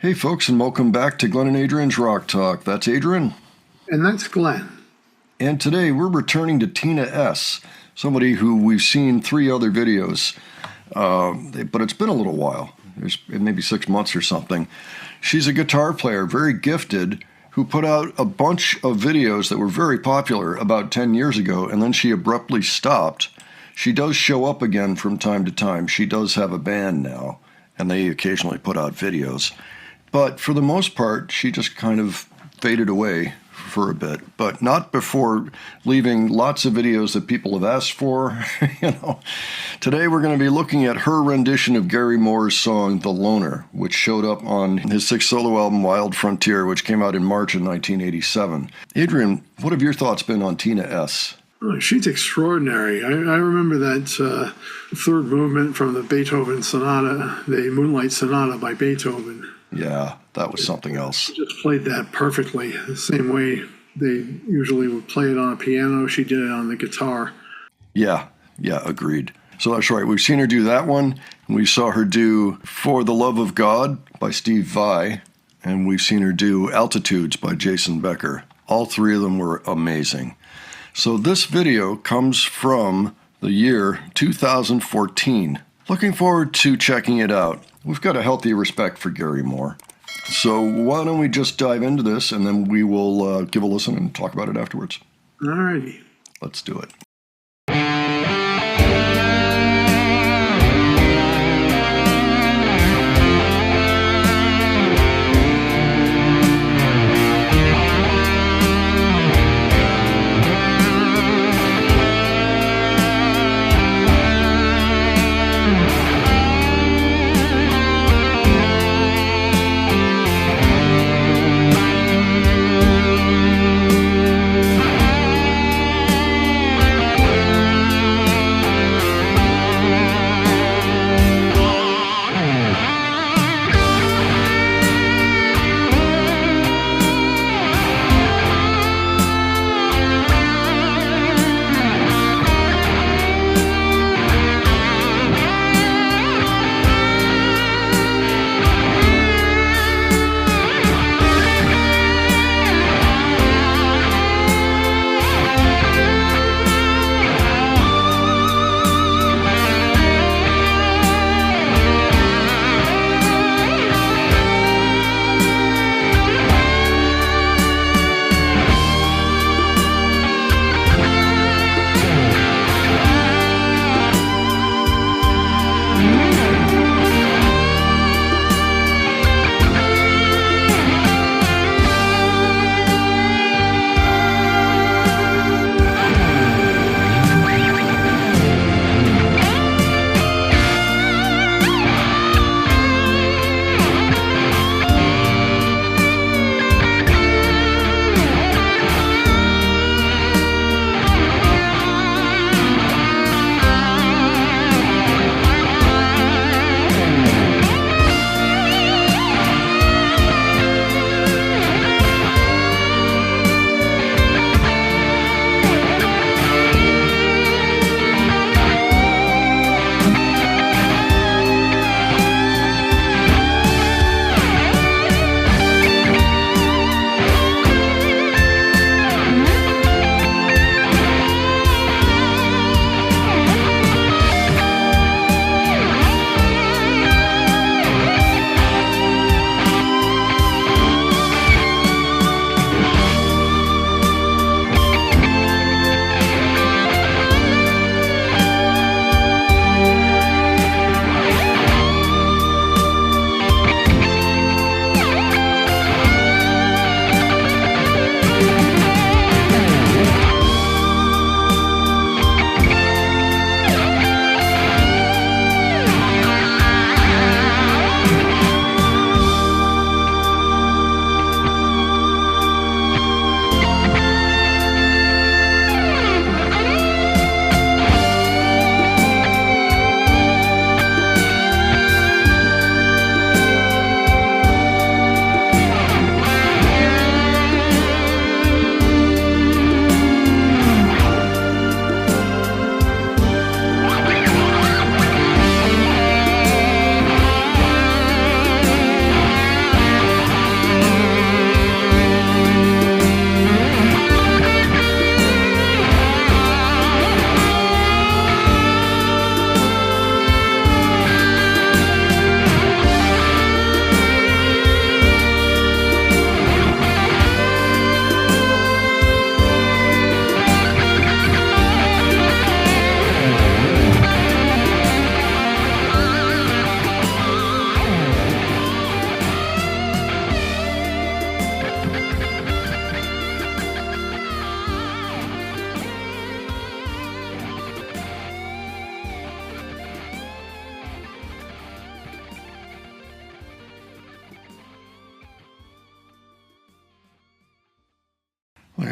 Hey folks, and welcome back to Glenn and Adrian's Rock Talk. That's Adrian. And that's Glenn. And today we're returning to Tina S., somebody who we've seen 3 other videos, but it's been a little while. It maybe 6 months or something. She's a guitar player, very gifted, who put out a bunch of videos that were very popular about 10 years ago, and then she abruptly stopped. She does show up again from time to time. She does have a band now, and they occasionally put out videos. But for the most part, she just kind of faded away for a bit, but not before leaving lots of videos that people have asked for. Today we're going to be looking at her rendition of Gary Moore's song, The Loner, which showed up on his 6th solo album, Wild Frontier, which came out in March of 1987. Adrian, what have your thoughts been on Tina S.? Oh, she's extraordinary. I remember that third movement from the Beethoven Sonata, the Moonlight Sonata by Beethoven. Yeah, that was something else. She just played that perfectly, the same way they usually would play it on a piano. She did it on the guitar. Yeah, agreed. So that's right. We've seen her do that one. We saw her do For the Love of God by Steve Vai. And we've seen her do Altitudes by Jason Becker. All 3 of them were amazing. So this video comes from the year 2014. Looking forward to checking it out. We've got a healthy respect for Gary Moore. So why don't we just dive into this, and then we will give a listen and talk about it afterwards. All righty. Let's do it.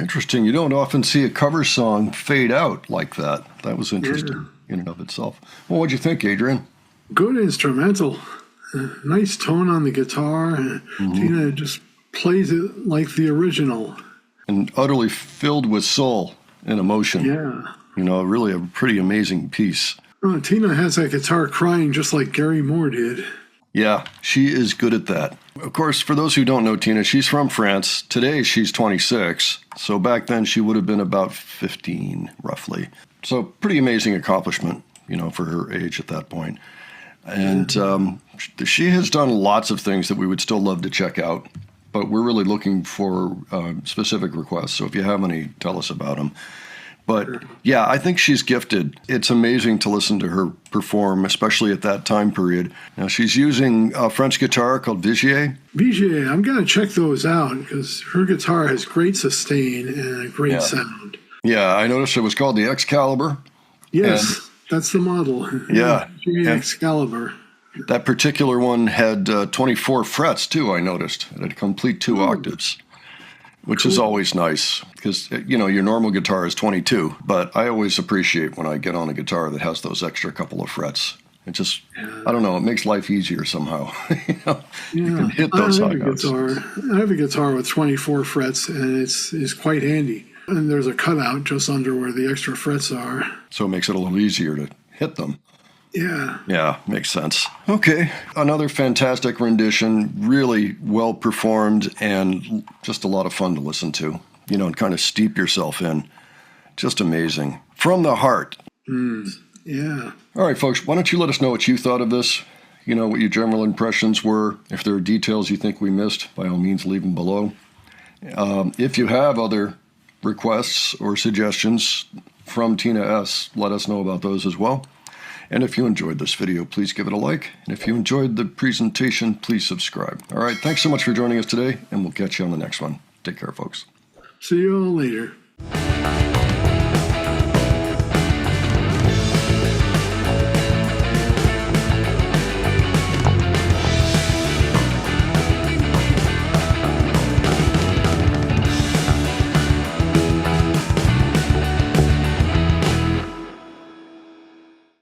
Interesting. You don't often see a cover song fade out like that. That was interesting in and of itself. Well, what'd you think, Adrian? Good instrumental. Nice tone on the guitar. Tina just plays it like the original. And utterly filled with soul and emotion. Yeah. You know, really a pretty amazing piece. Tina has that guitar crying just like Gary Moore did. Yeah, she is good at that. Of course, for those who don't know Tina, she's from France. Today, she's 26. So back then, she would have been about 15, roughly. So pretty amazing accomplishment, you know, for her age at that point. And she has done lots of things that we would still love to check out. But we're really looking for specific requests. So if you have any, tell us about them. But yeah, I think she's gifted. It's amazing to listen to her perform, especially at that time period. Now, she's using a French guitar called Vigier. Vigier, I'm going to check those out because her guitar has great sustain and a great sound. Yeah, I noticed it was called the Excalibur. Yes, that's the model. Yeah. Excalibur. That particular one had 24 frets, too, I noticed. It had complete 2 octaves. Which is always nice because, you know, your normal guitar is 22, but I always appreciate when I get on a guitar that has those extra couple of frets. It just, I don't know, it makes life easier somehow. You know, you can hit those high notes. I have a guitar with 24 frets, and it's quite handy. And there's a cutout just under where the extra frets are. So it makes it a little easier to hit them. Yeah. Yeah, makes sense. Okay, another fantastic rendition, really well performed and just a lot of fun to listen to, you know, and kind of steep yourself in. Just amazing. From the heart. Yeah. All right, folks, why don't you let us know what you thought of this? You know, what your general impressions were. If there are details you think we missed, by all means, leave them below. If you have other requests or suggestions from Tina S., let us know about those as well. And if you enjoyed this video, please give it a like. And if you enjoyed the presentation, please subscribe. All right, thanks so much for joining us today, and we'll catch you on the next one. Take care, folks. See you all later.